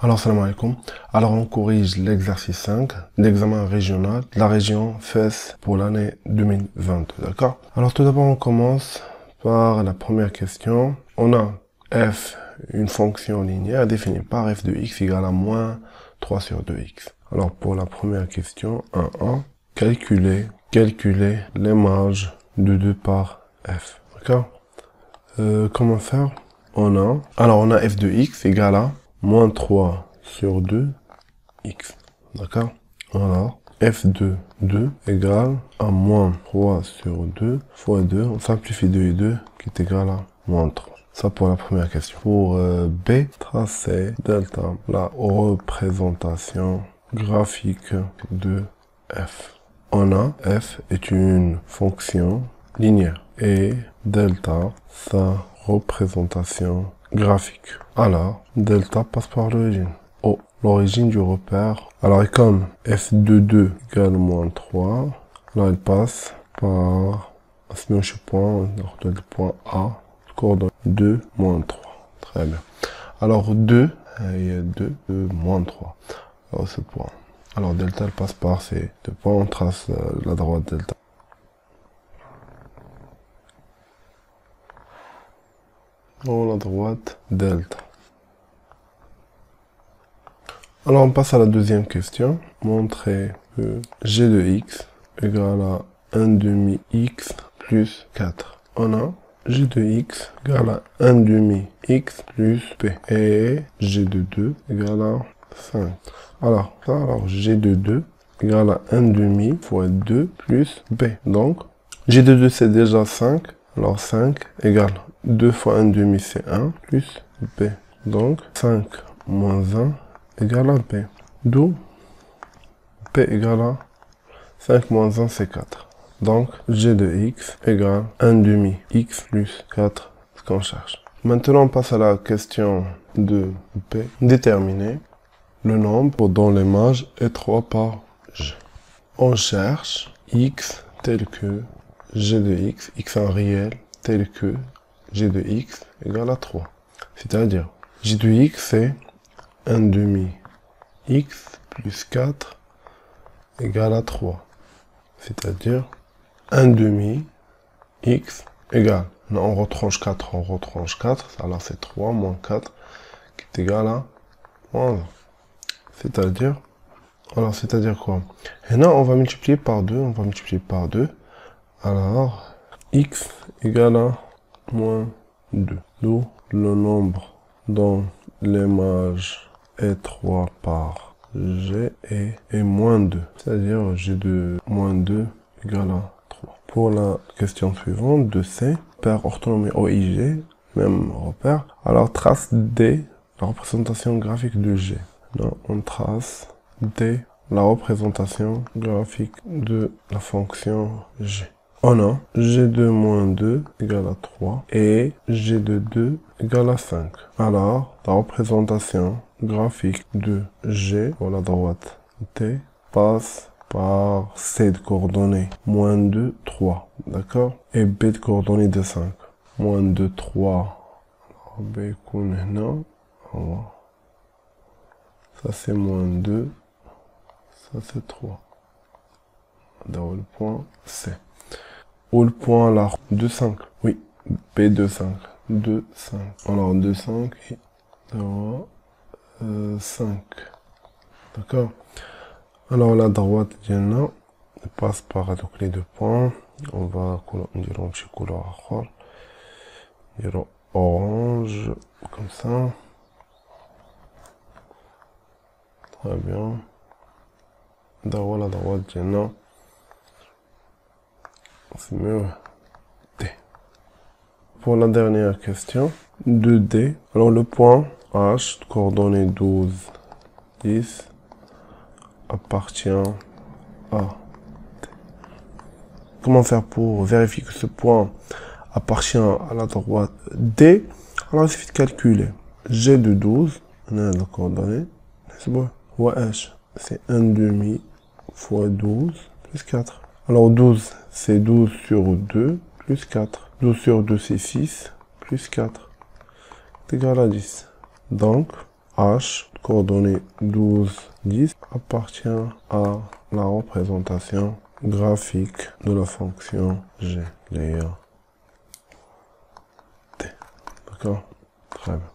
Alors, salam alaikum. Alors, on corrige l'exercice 5 d'examen régional de la région Fès pour l'année 2020, d'accord? Alors, tout d'abord, on commence par la première question. On a f, une fonction linéaire définie par f de x égale à moins 3 sur 2x. Alors, pour la première question, 1, calculer les marges de 2 par f, d'accord? Comment faire? On a f de x égale à moins 3 sur 2 x, d'accord? Alors, f de 2 égale à moins 3 sur 2 fois 2, on simplifie 2 et 2, qui est égal à moins 3. Ça pour la première question. Pour B, tracer delta, la représentation graphique de f. On a f est une fonction linéaire et delta, sa représentation graphique. Alors, delta passe par l'origine. Oh, l'origine du repère. Alors, et comme f de 2 égale moins 3, là, elle passe par, on se met chez point, on retrouve le point A, coordonnée 2, moins 3. Très bien. Alors, 2, il y a 2, moins 3. Alors, ce point. Alors, delta, elle passe par ces deux points, on trace la droite delta. Oh, la droite delta. Alors, on passe à la deuxième question. Montrer que g de x égale à 1 demi x plus 4. On a g de x égale à 1 demi x plus p. Et g de 2 égale à 5. Alors, g de 2 égale à 1 demi fois 2 plus b. Donc, g de 2 c'est déjà 5. Alors, 5 égale 2 fois 1 demi c'est 1 plus b. Donc, 5 moins 1 égale à b. D'où p égale à 5 moins 1 c'est 4. Donc, g de x égale 1 demi x plus 4, ce qu'on cherche. Maintenant, on passe à la question de p. Déterminer le nombre dont les marges est 3 par g. On cherche x tel que g de x en réel, tel que g de x égale à 3. C'est-à-dire, g de x c'est 1 demi x plus 4 égale à 3. C'est-à-dire, 1 demi x égale, non, on retranche 4, alors c'est 3 moins 4 qui est égal à moins 1. C'est-à-dire, alors c'est-à-dire quoi? Et là, on va multiplier par 2, Alors, x égale à moins 2. D'où le nombre dont les marges est 3 par g et moins 2. C'est-à-dire g de moins 2 égale à 3. Pour la question suivante, de C, repère orthonomie OIG, même repère. Alors, trace D, la représentation graphique de G. Donc, on trace D, la représentation graphique de la fonction G. On a g de moins 2 égale à 3 et g de 2 égale à 5. Alors, la représentation graphique de g pour la droite t passe par c de coordonnées moins 2, 3. D'accord? Et b de coordonnées de 5. Moins 2, 3. Alors, b non. Ça c'est moins 2. Ça c'est 3. Dans le point C. Ou le point là, 2, 5. Oui, B 2, 5. 2, 5. Alors 2, 5 et 5. D'accord? Alors la droite, il y en a. Elle passe par donc, les deux points. On va dire un petit couleur orange, comme ça. Très bien. Dans la droite, il y en a. C'est mieux. D. Pour la dernière question, 2D. Alors le point H, coordonnée 12, 10, appartient à D. Comment faire pour vérifier que ce point appartient à la droite D? Alors il suffit de calculer. G de 12, on a la coordonnée, c'est bon. Ouais, H, c'est 1 demi fois 12 plus 4. Alors 12, c'est 12 sur 2 plus 4. 12 sur 2, c'est 6 plus 4. C'est égal à 10. Donc, H, coordonnées 12, 10 appartient à la représentation graphique de la fonction g layer t. D'accord? Très bien.